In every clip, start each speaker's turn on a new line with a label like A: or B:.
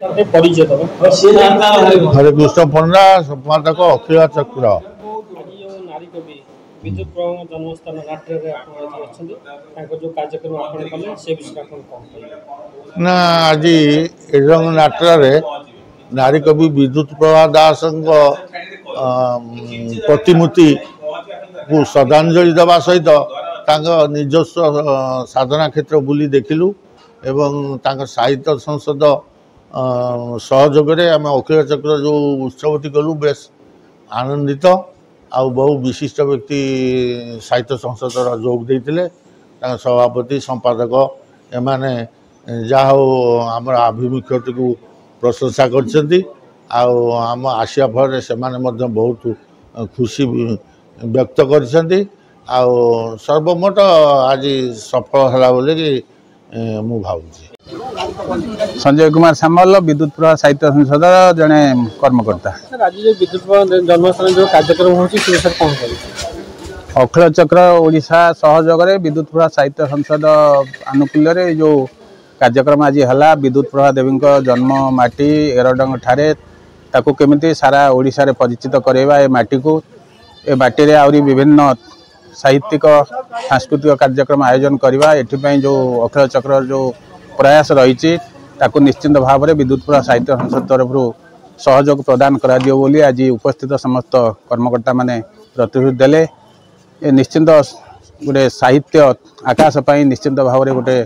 A: हरे कृष्ण पंडा संपादक अखिल चक्र
B: विद्युत प्रभा जन्मस्थान जो कार्यक्रम
A: ना आज नाट्य नारी कवि विद्युत प्रभा दास प्रतिमूर्ति को श्रद्धांजलि देवा सहित निजस्व साधना क्षेत्र बुली देखिलु एवं साहित्य संसद सहयोग आम अखिल चक्र जो उत्सवटी कलु बेस आनंदित आउ बहु विशिष्ट व्यक्ति साहित्य संसद जोग देते सभापति संपादक एमाने जहा आम आभिमुख्यटी को प्रशंसा करम आसिया फल से बहुत खुशी व्यक्त कर सर्वमोट आज सफल है बोली मु भावुची।
C: संजय कुमार सामल विद्युत प्रभा साहित्य संसद जड़े कर्मकर्ता।
B: आज जो विद्युत प्रभा जन्मस्थान जो कार्यक्रम हो
C: अखिल चक्र ओडिशा सहयोग विद्युत प्रभा साहित्य संसद आनुकूल्य जो कार्यक्रम आज है विद्युत प्रभा देवी जन्म माटी एरडंग ठारे ताकू केमिति सारा ओडिशा रे परिचित करवा ए माटी को ए माटी रे आउरी विभिन्न साहित्यिक सांस्कृतिक कार्यक्रम आयोजन करवा एठिपई जो अखिल चक्र जो प्रयास रही ताकू निश्चित भाव में विद्युत प्रभा साहित्य संसद तरफ सहयोग प्रदान करा दियो बोली आज उपस्थित समस्त कर्मकर्ता माने प्रतिश्रुति देले। ये निश्चित गोटे साहित्य आकाश पाई निश्चित भाव में गोटे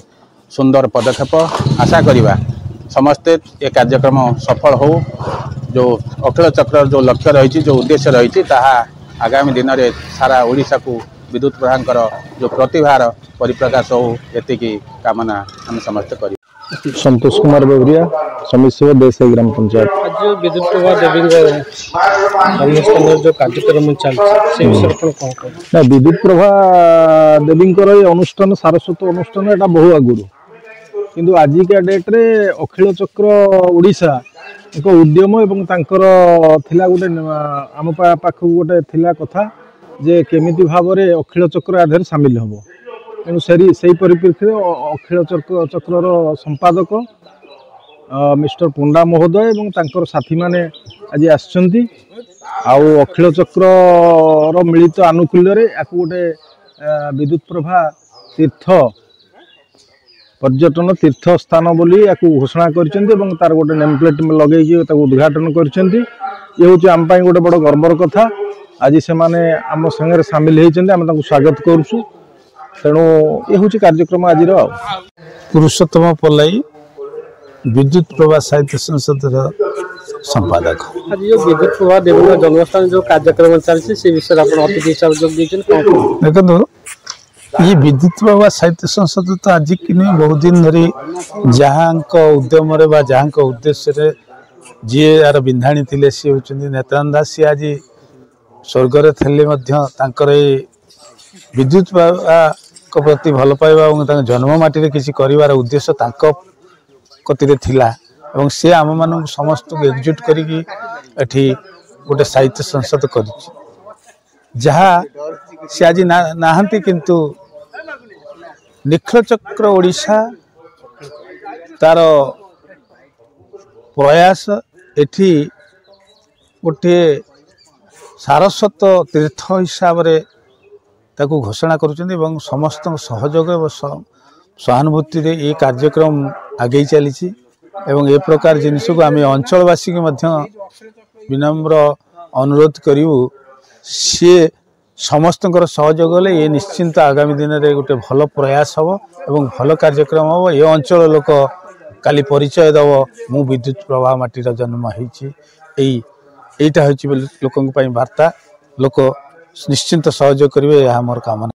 C: सुंदर पदक्षेप आशा करिबा समस्ते ये कार्यक्रम सफल हो जो अखिल चक्र जो लक्ष्य रही जो उद्देश्य रही आगामी दिन में सारा ओडिशा को विद्युत प्रभाकर जो प्रतिभार परिप्रकाश हो एति कामना हम समस्त कर।
D: संतोष कुमार बेवरिया समिति देश ग्राम पंचायत।
B: आज विद्युत प्रभा देवी जन्मस्थान जो कार्यक्रम चलता
D: विद्युत प्रभा देवी अनुष्ठान सारस्वत अनुष्ठान एटा बहु आगुरी किंतु आजिका डेट रे अखिल चक्र ओडिशा एक उद्यम एवं तांकर थिला गोटे आम पाख गोटे थिला कथा जे केमिति भाव में अखिल चक्र आधार सामिल हम तेणु से परिप्रेक्षी अखिल चक्र संपादक मिस्टर पंडा महोदय एवं तांकर साथी माने आज आसचंती आउ अखिल चक्र मिलित आनुकूल्य गोटे विद्युत प्रभा तीर्थ पर्यटन तीर्थ स्थान बोली घोषणा कर तार गोटे नेम प्लेट लगे उद्घाटन कर आम गोटे बड़ गर्वर कथा आज से माने आम संगे सामिल होती स्वागत करुँ तेणु ये हूँ कार्यक्रम आज
E: पुरुषोत्तम पल्लाई विद्युत प्रभा साहित्य संसद संपादक।
B: आज जो विद्युत प्रभा देवी जन्मस्थान जो कार्यक्रम चलती से विषय अतिथि हिसाब से
E: देखो ये विद्युत प्रभा साहित्य संसद तो आज कि बहुत दिन धरी जहाँ उद्यम जहाँ उद्देश्य जी यार बिंधाणी थे सी होती नेत्रान दास सी आज स्वर्गर थे विद्युत प्रभा प्रति भल पाइबा और जन्म माटी किसी कर उद्देश्य कति थिला और सी आम मान समस्त को एकजुट करी गोटे साहित्य संसद कर जहाँ सी आज नाहंती किंतु निखिल चक्र ओडिशा तार प्रयास एठी गोटे सारस्वत तीर्थ हिसाब रे ताकू घोषणा करुँच समस्त सहयोग और सहानुभूति रे ये कार्यक्रम आगे चली एवं ए प्रकार जिनस को आम अंचलवासी के विनम्र अनुरोध करूँ सी समस्त सहयोग हेल्ले ये निश्चिंत आगामी दिन में गोटे भल प्रयास हम और भल कार्यक्रम हम ये अंचल लोक काली परिचय दब मु विद्युत प्रभा माटीर जन्म होईटा हूँ लोकों वार्ता लोक निश्चिंत सहयोग करेंगे यह मोर कामना।